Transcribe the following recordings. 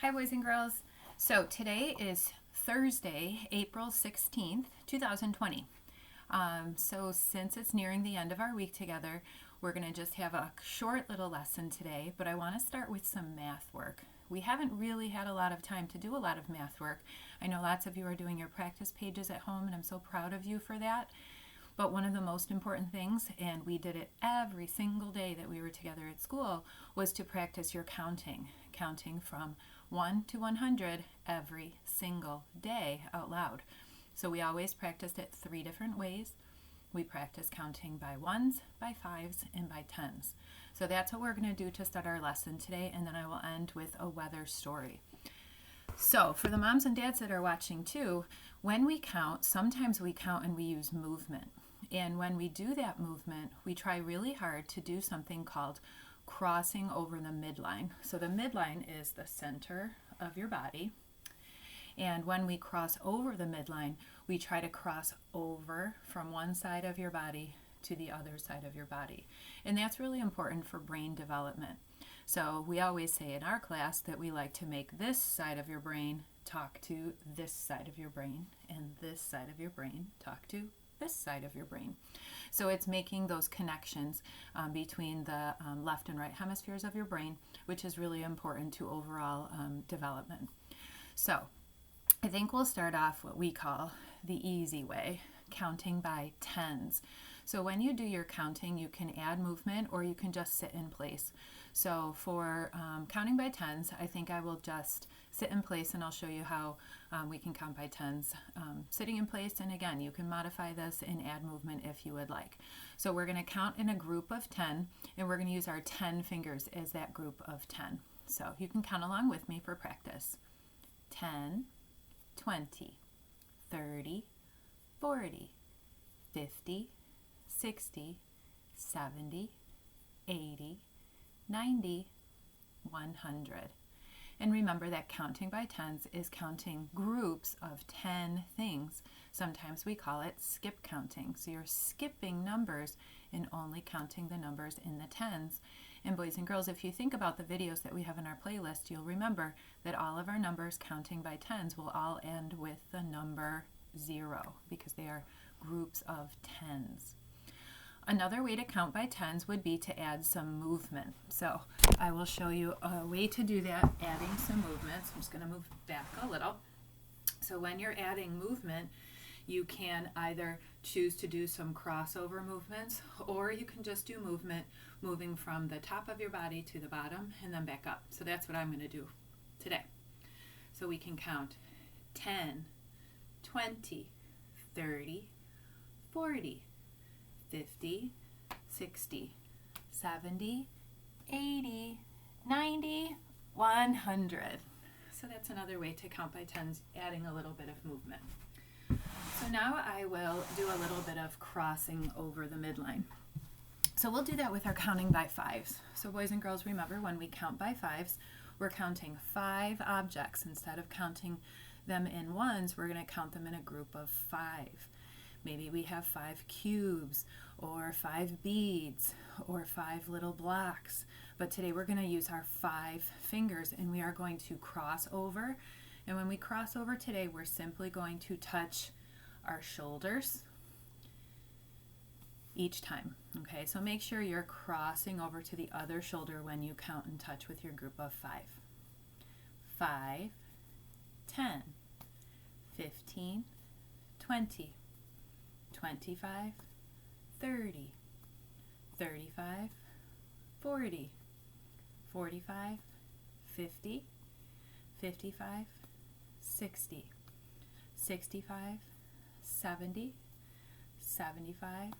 Hi, boys and girls. So today is Thursday, April 16th, 2020. So since it's nearing the end of our week together, we're going to just have a short little lesson today, but I want to start with some math work. We haven't really had a lot of time to do a lot of math work. I know lots of you are doing your practice pages at home, and I'm so proud of you for that. But one of the most important things, and we did it every single day that we were together at school, was to practice your counting from 1 to 100 every single day out loud. So we always practiced it 3 different ways. We practice counting by ones, by fives, and by tens. So that's what we're going to do to start our lesson today, and then I will end with a weather story. So for the moms and dads that are watching too, when we count, sometimes we count and we use movement. And when we do that movement, we try really hard to do something called crossing over the midline. So the midline is the center of your body. And when we cross over the midline, we try to cross over from one side of your body to the other side of your body. And that's really important for brain development. So we always say in our class that we like to make this side of your brain talk to this side of your brain, and this side of your brain talk to this side of your brain. So it's making those connections between the left and right hemispheres of your brain, which is really important to overall development. So I think we'll start off what we call the easy way, counting by tens. So when you do your counting, you can add movement or you can just sit in place. So for counting by tens, I think I will just sit in place, and I'll show you how we can count by tens sitting in place. And again, you can modify this and add movement if you would like. So we're going to count in a group of 10, and we're going to use our 10 fingers as that group of 10. So you can count along with me for practice. 10, 20, 30, 40, 50, 60, 70, 80, 90, 100. And remember that counting by tens is counting groups of 10 things. Sometimes we call it skip counting. So you're skipping numbers and only counting the numbers in the tens. And boys and girls, if you think about the videos that we have in our playlist, you'll remember that all of our numbers counting by tens will all end with the number 0 because they are groups of tens. Another way to count by tens would be to add some movement. So I will show you a way to do that, adding some movement. So I'm just going to move back a little. So when you're adding movement, you can either choose to do some crossover movements, or you can just do movement moving from the top of your body to the bottom and then back up. So that's what I'm going to do today. So we can count 10, 20, 30, 40, 50, 60, 70, 80, 90, 100. So that's another way to count by tens, adding a little bit of movement. So now I will do a little bit of crossing over the midline. So we'll do that with our counting by fives. So boys and girls, remember when we count by fives, we're counting 5 objects. Instead of counting them in ones, we're going to count them in a group of 5. Maybe we have 5 cubes or 5 beads or 5 little blocks. But today we're going to use our 5 fingers, and we are going to cross over. And when we cross over today, we're simply going to touch our shoulders each time. Okay, so make sure you're crossing over to the other shoulder when you count and touch with your group of 5. 5, 10, 15, 20, 25, 30, 35, 40, 45, 50, 55, 60, 65, 70, 75,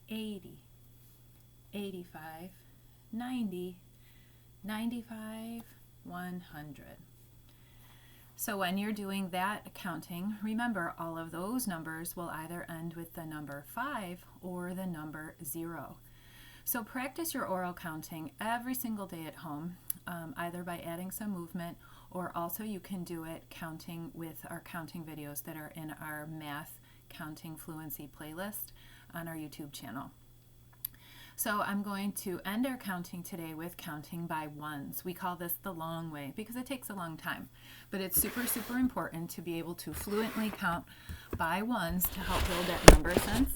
80, 85, 90, 95, 100. So when you're doing that counting, remember all of those numbers will either end with the number 5 or the number 0. So practice your oral counting every single day at home, either by adding some movement, or also you can do it counting with our counting videos that are in our math counting fluency playlist on our YouTube channel. So I'm going to end our counting today with counting by ones. We call this the long way because it takes a long time, but it's super, super important to be able to fluently count by ones to help build that number sense.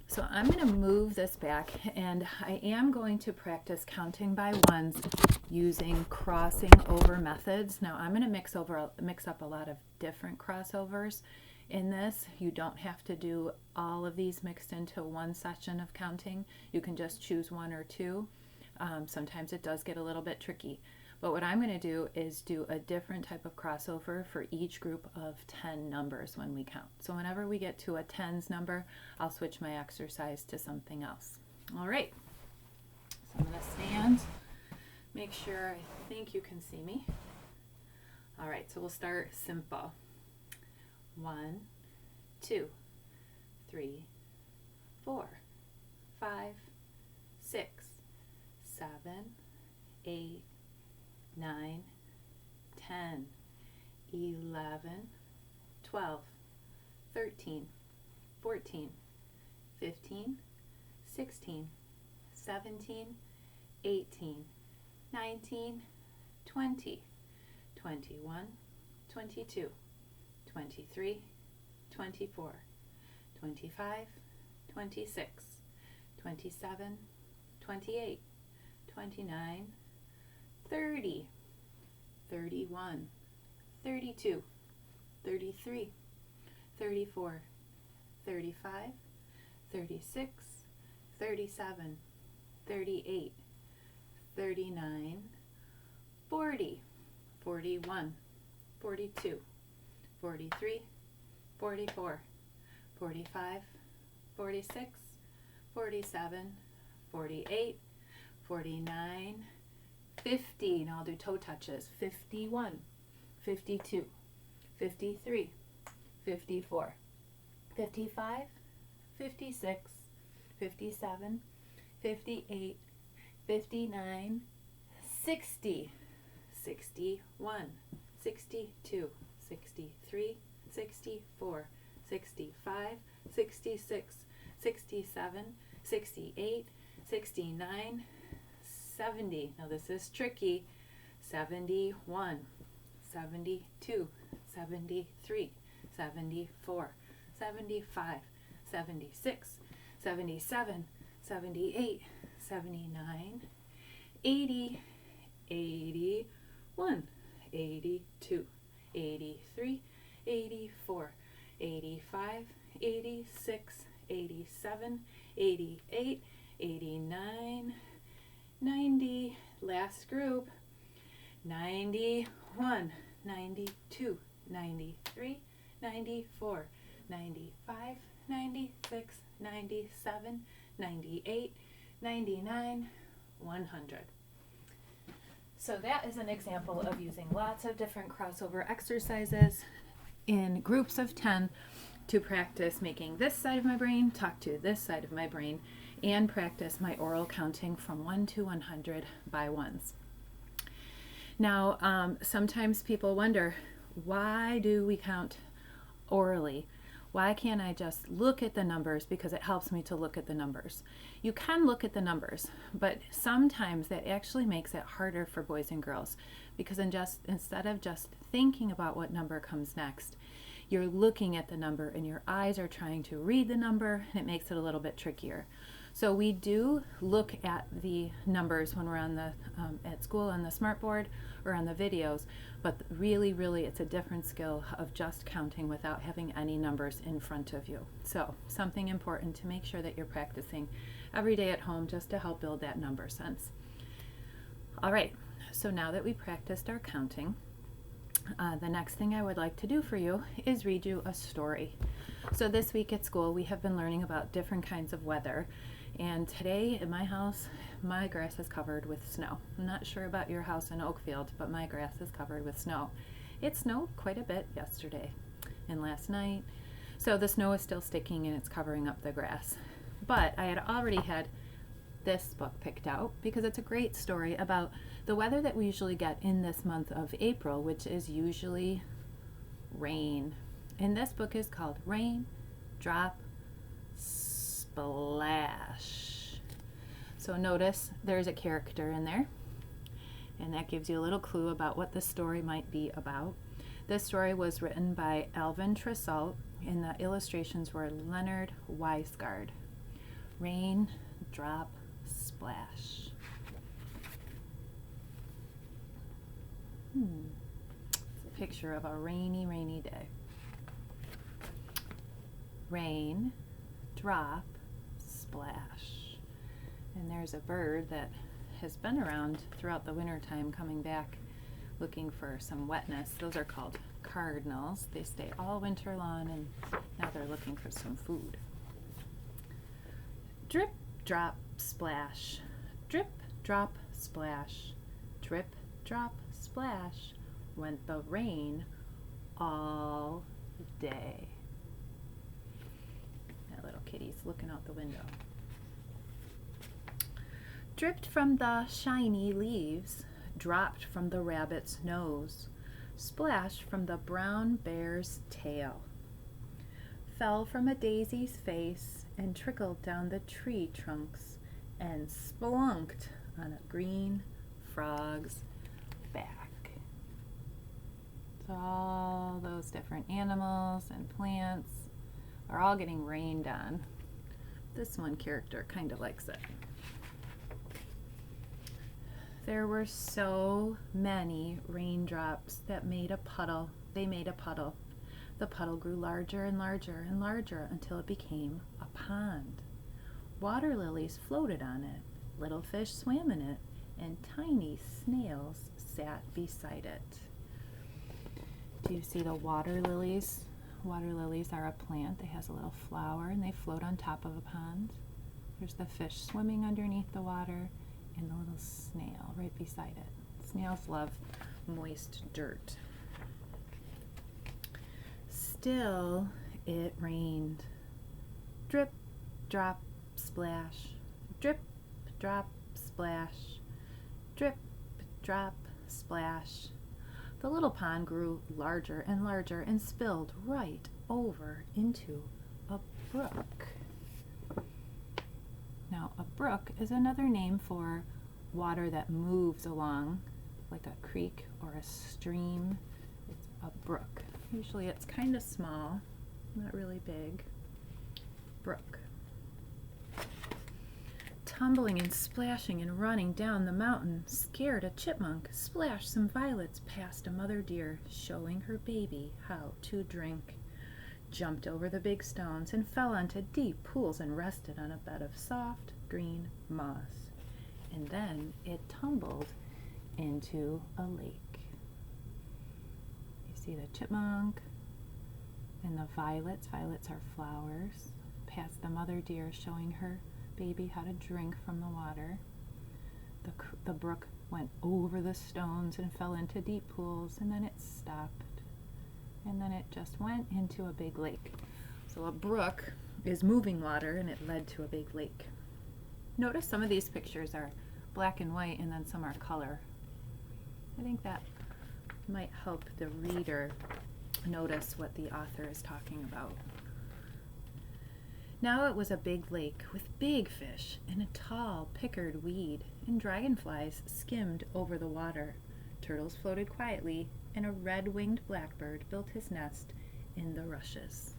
So I'm going to move this back, and I am going to practice counting by ones using crossing over methods. Now I'm going to mix up a lot of different crossovers in this. You don't have to do all of these mixed into one session of counting. You can just choose one or two. Sometimes it does get a little bit tricky. But what I'm going to do is do a different type of crossover for each group of 10 numbers when we count. So whenever we get to a tens number, I'll switch my exercise to something else. All right. So I'm going to stand. Make sure, I think you can see me. All right, so we'll start simple. 1, 2, 3, 4, 5, 6, 7, 8, 9, 10, 11, 12, 13, 14, 15, 16, 17, 18, 19, 20, 21, 22, 23, 24, 25, 26, 27, 28, 29, 30, 31, 32, 33, 34, 35, 36, 37, 38, 39, 40, 41, 42, 43, 44, 45, 46, 47, 48, 49, 50. Now I'll do toe touches. 51, 52, 53, 54, 55, 56, 57, 58, 59, 60, 61, 62, 63, 64, 65, 66, 67, 68, 69, 70. Now this is tricky. 71, 72, 73, 74, 75, 76, 77, 78, 79, 80, 81, 82, 83, 84, 85, 86, 87, 88, 89, 90, last group, 91, 92, 93, 94, 95, 96, 97, 98, 99, 100. So that is an example of using lots of different crossover exercises in groups of 10 to practice making this side of my brain talk to this side of my brain and practice my oral counting from 1 to 100 by ones. Now, sometimes people wonder, why do we count orally? Why can't I just look at the numbers because it helps me to look at the numbers? You can look at the numbers, but sometimes that actually makes it harder for boys and girls because instead of just thinking about what number comes next, you're looking at the number and your eyes are trying to read the number, and it makes it a little bit trickier. So we do look at the numbers when we're on the at school on the smartboard or on the videos, but really it's a different skill of just counting without having any numbers in front of you. So something important to make sure that you're practicing every day at home just to help build that number sense. All right, so now that we practiced our counting, the next thing I would like to do for you is read you a story. So this week at school we have been learning about different kinds of weather, and today in my house my grass is covered with snow. I'm not sure about your house in Oakfield, but my grass is covered with snow. It snowed quite a bit yesterday and last night, so the snow is still sticking and it's covering up the grass. But I had already had this book picked out because it's a great story about the weather that we usually get in this month of April, which is usually rain. And this book is called Rain, Drop, Splash. So So notice there's a character in there, and that gives you a little clue about what the story might be about. This story was written by Alvin Trissalt, and the illustrations were Leonard Weisgard. Rain, drop, splash. It's a picture of a rainy, rainy day. Rain, drop, splash. And there's a bird that has been around throughout the winter time coming back looking for some wetness. Those are called cardinals. They stay all winter long, and now they're looking for some food. Drip, drop, splash. Drip, drop, splash. Drip, drop, splash. Went the rain all day. That little kitty's looking out the window. Dripped from the shiny leaves, dropped from the rabbit's nose, splashed from the brown bear's tail, fell from a daisy's face and trickled down the tree trunks and splunked on a green frog's back. So all those different animals and plants are all getting rained on. This one character kind of likes it. There were so many raindrops that made a puddle. They made a puddle. The puddle grew larger and larger and larger until it became a pond. Water lilies floated on it. Little fish swam in it, and tiny snails sat beside it. Do you see the water lilies? Water lilies are a plant that has a little flower, and they float on top of a pond. There's the fish swimming underneath the water, and the little snail right beside it. Snails love moist dirt. Still, it rained. Drip, drop, splash. Drip, drop, splash. Drip, drop, splash. The little pond grew larger and larger and spilled right over into a brook. Now, a brook is another name for water that moves along, like a creek or a stream. It's a brook. Usually it's kind of small, not really big. Brook. Tumbling and splashing and running down the mountain scared a chipmunk, splashed some violets past a mother deer, showing her baby how to drink. Jumped over the big stones and fell onto deep pools and rested on a bed of soft green moss. And then it tumbled into a lake. You see the chipmunk and the violets. Violets are flowers. Past the mother deer, showing her baby how to drink from the water. The brook went over the stones and fell into deep pools, and then it stopped. And then it just went into a big lake. So a brook is moving water, and it led to a big lake. Notice some of these pictures are black and white, and then some are color. I think that might help the reader notice what the author is talking about. Now it was a big lake with big fish and a tall pickered weed, and dragonflies skimmed over the water. Turtles floated quietly, and a red-winged blackbird built his nest in the rushes.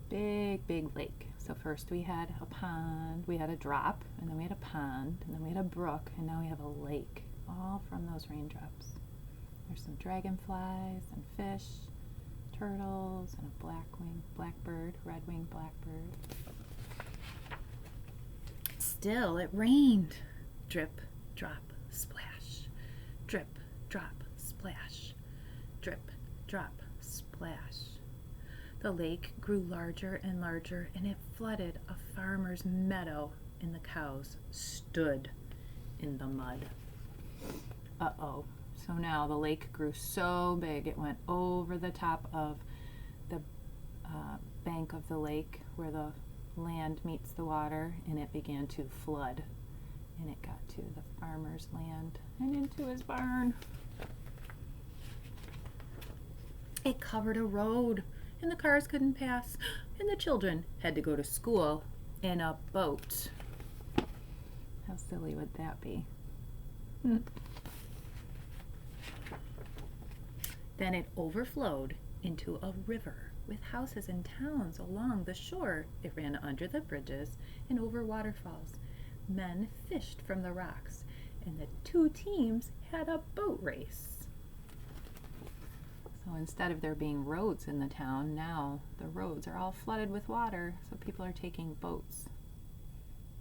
Big, big lake. So first we had a pond, we had a drop, and then we had a pond, and then we had a brook, and now we have a lake, all from those raindrops. There's some dragonflies and fish, turtles, and a blackbird, red-winged blackbird. Still, it rained. Drip, drop, splash. Drip, drop, splash. Drip, drop, splash. The lake grew larger and larger, and it flooded a farmer's meadow, and the cows stood in the mud. Uh-oh. So now the lake grew so big it went over the top of the bank of the lake where the land meets the water, and it began to flood. And it got to the farmer's land and into his barn. It covered a road, and the cars couldn't pass, and the children had to go to school in a boat. How silly would that be? Then it overflowed into a river with houses and towns along the shore. It ran under the bridges and over waterfalls. Men fished from the rocks, and the two teams had a boat race. So instead of there being roads in the town, now the roads are all flooded with water, so people are taking boats,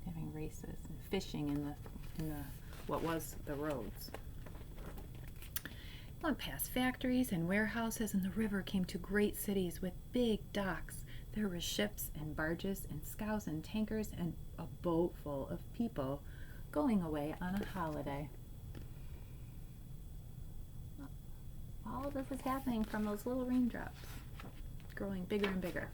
having races and fishing in the what was the roads. Went past factories and warehouses, and the river came to great cities with big docks. There were ships and barges and scows and tankers and a boat full of people going away on a holiday. All this is happening from those little raindrops, growing bigger and bigger.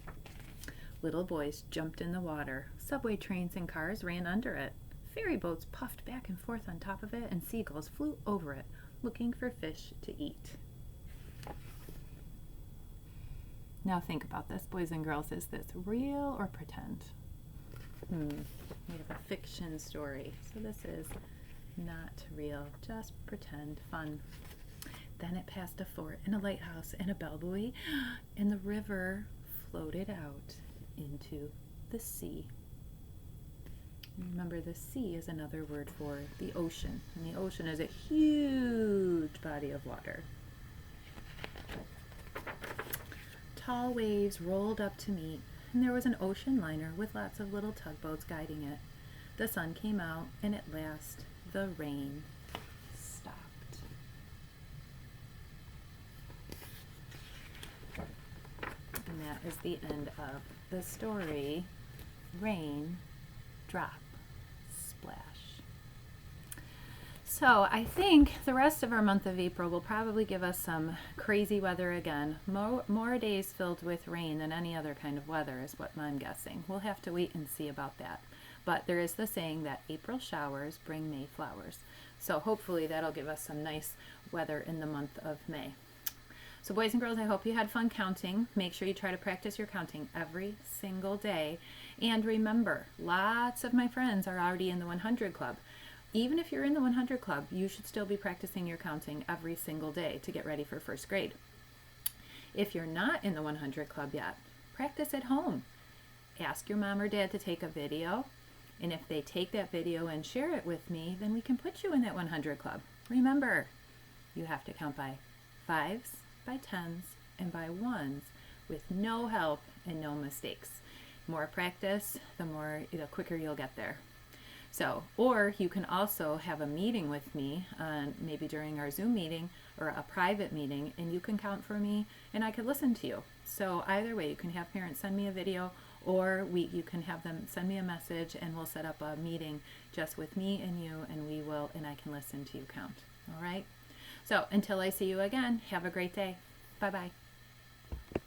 Little boys jumped in the water. Subway trains and cars ran under it. Ferry boats puffed back and forth on top of it, and seagulls flew over it, looking for fish to eat. Now think about this, boys and girls. Is this real or pretend? We have a fiction story. So this is not real, just pretend, fun. Then it passed a fort and a lighthouse and a bell buoy, and the river floated out into the sea. Remember, the sea is another word for the ocean, and the ocean is a huge body of water. Tall waves rolled up to meet, and there was an ocean liner with lots of little tugboats guiding it. The sun came out, and at last the rain stopped. And that is the end of the story, Rain, Drop, Splash. So I think the rest of our month of April will probably give us some crazy weather again. More days filled with rain than any other kind of weather is what I'm guessing. We'll have to wait and see about that. But there is the saying that April showers bring May flowers. So hopefully that'll give us some nice weather in the month of May. So boys and girls, I hope you had fun counting. Make sure you try to practice your counting every single day. And remember, lots of my friends are already in the 100 Club. Even if you're in the 100 Club, you should still be practicing your counting every single day to get ready for first grade. If you're not in the 100 Club yet, practice at home. Ask your mom or dad to take a video, and if they take that video and share it with me, then we can put you in that 100 Club. Remember, you have to count by 5s, by 10s, and by 1s with no help and no mistakes. More practice, the quicker you'll get there. So, or you can also have a meeting with me, maybe during our Zoom meeting or a private meeting, and you can count for me and I could listen to you. So either way, you can have parents send me a video, or you can have them send me a message, and we'll set up a meeting just with me and you, and I can listen to you count. All right? So until I see you again, have a great day. Bye-bye.